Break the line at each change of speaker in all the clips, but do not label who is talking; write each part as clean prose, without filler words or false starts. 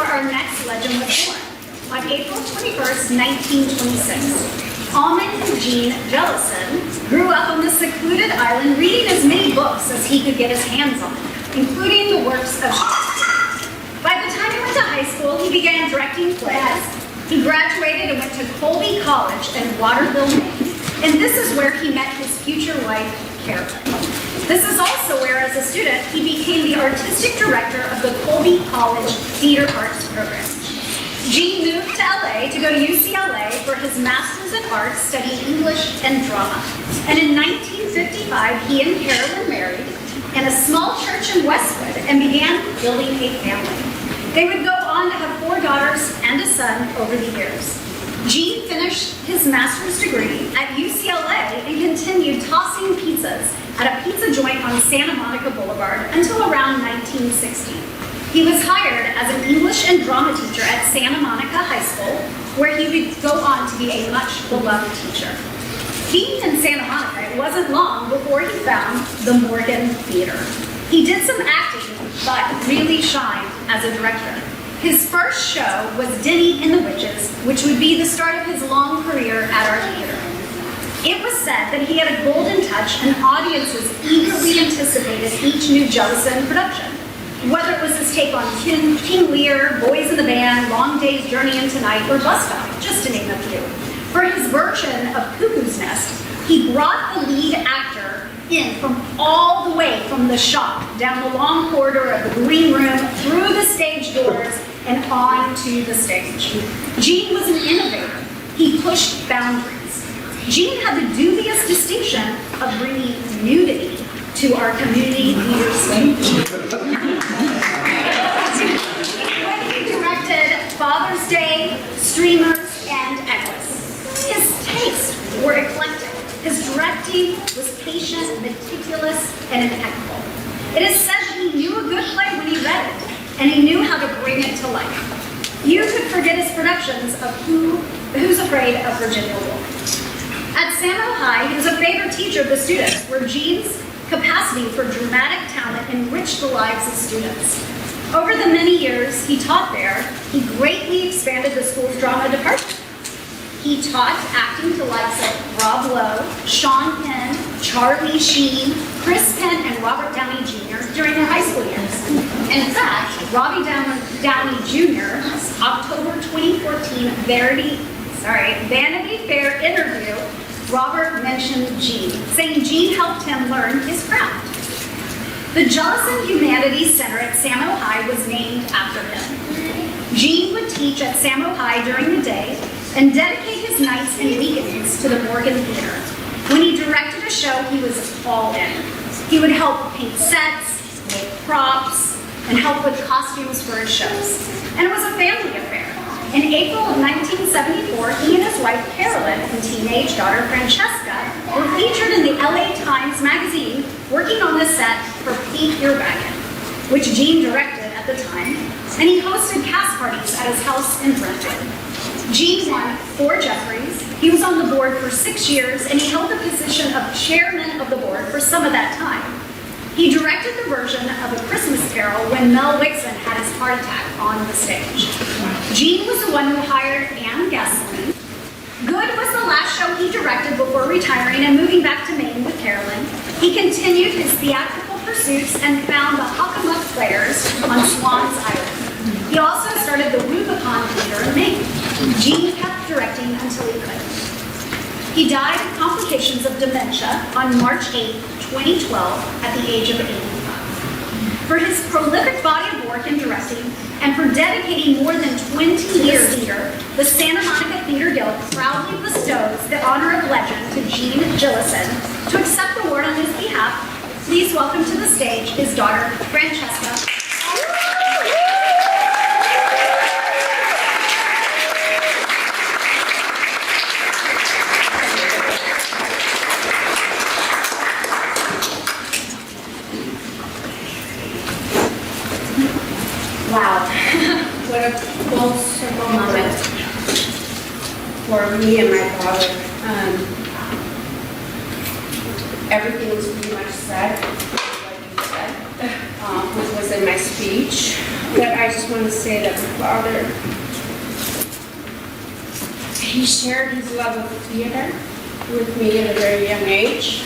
where our next legend was born, on April 21st, 1926. Almond Gene Jellison grew up on the secluded island reading as many books as he could get his hands on, including the works of Shakespeare. By the time he went to high school, he began directing plays. He graduated and went to Colby College in Waterville, Maine, and this is where he met his future wife, Carolyn. This is also where, as a student, he became the artistic director of the Colby College Theater Arts program. Gene moved to LA to go to UCLA for his Master's in Arts, studying English and drama. And in 1955, he and Carolyn married in a small church in Westwood and began building a family. They would go on to have 4 daughters and a son over the years. Gene finished his master's degree at UCLA and continued tossing pizzas at a pizza joint on Santa Monica Boulevard until around 1960. He was hired as an English and drama teacher at Santa Monica High School, where he would go on to be a much beloved teacher. Being in Santa Monica, it wasn't long before he found the Morgan Theatre. He did some acting, but really shined as a director. His first show was Dinny and the Witches, which would be the start of his long career at our theater. It was said that he had a golden touch and audiences eagerly anticipated each new Jellison production. Whether it was his take on King Lear, Boys in the Band, Long Day's Journey into Night, or Bus Stop, just to name a few. For his version of Cuckoo's Nest, he brought the lead actor in from all the way from the shop, down the long corridor of the green room, through the stage doors, and onto the stage. Gene was an innovator. He pushed boundaries. Gene had the dubious distinction of bringing nudity to our community theater stage. When he directed Father's Day, Streamers, and Equus, his tastes were eclectic. His directing was patient, meticulous, and impeccable. It is said that he knew a good play when he read it, and he knew how to bring it to life. You could forget his productions of Who's Afraid of Virginia Woolf. At Samo High, he was a favorite teacher of the students, where Gene's capacity for dramatic talent enriched the lives of students. Over the many years he taught there, he greatly expanded the school's drama department. He taught acting to likes of Rob Lowe, Sean Penn, Charlie Sheen, Chris Penn, and Robert Downey Jr. during their high school years. In fact, Robbie Downey Jr.'s October 2014 Vanity Fair interview, Robert mentioned Gene, saying Gene helped him learn his craft. The Jellison Humanities Center at Samo High was named after him. Gene would teach at Samo High during the day and dedicate his nights and weekends to the Morgan Theatre. When he directed a show, he was all in. He would help paint sets, make props, and help with costumes for his shows. And it was a family affair. In April of 1974, he and his wife Carolyn and teenage daughter Francesca were featured in the LA Times magazine working on the set for Pete Earwagon, which Gene directed at the time, and he hosted cast parties at his house in Brentwood. Gene won 4 Geoffreys. He was on the board for 6 years, and he held the position of chairman of the board for some of that time. He directed the version of A Christmas Carol when Mel Wixson had his heart attack on the stage. Gene was the one who hired Ann Gasoline. Good was the last show he directed before retiring and moving back to Maine with Carolyn. He continued his theatrical pursuits and found the Hockamuck Players on Swans Island. He also started the Rubicon Theater in Maine. Gene kept directing until he could. He died of complications of dementia on March 8, 2012, at the age of 85. For his prolific body of work in directing and for dedicating more than 20 years to theater, the Santa Monica Theater Guild proudly bestows the honor of legend to Gene Jellison. To accept the award on his behalf, please welcome to the stage his daughter, Francesca.
Wow, what a full circle moment for me and my daughter. Everything was pretty much said, like you said, which was in my speech. But I just want to say that my father, he shared his love of theater with me at a very young age.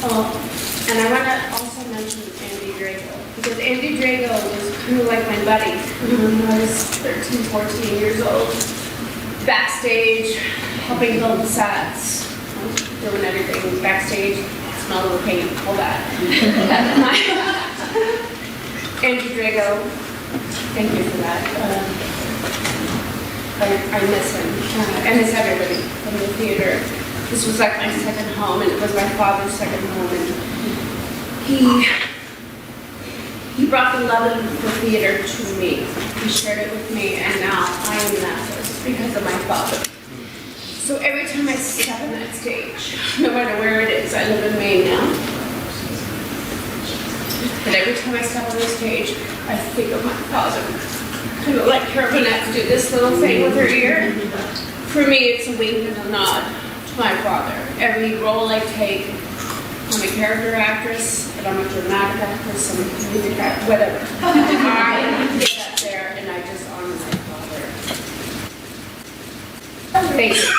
And I want to also mention Andy Drago, because Andy Drago was kind of like my buddy when I was 13, 14 years old. Backstage, helping build the sets, doing everything backstage, smell the paint, all that. Andy Drago, thank you for that. I miss him. I miss everybody from the theater. This was like my second home, and it was my father's second home. And he brought the love for theater to me. He shared it with me, and now I am an actress because of my father. So every time I step on that stage, no matter where it is, I live in Maine now. But every time I step on the stage, I think of my father. Kind of like Carol Burnett do this little thing with her ear. For me, it's a wink and a nod to my father. Every role I take, I'm a character actress, but I'm a dramatic actress, I'm a music actress, whatever. I get that there, and I just honor my father. Thank you.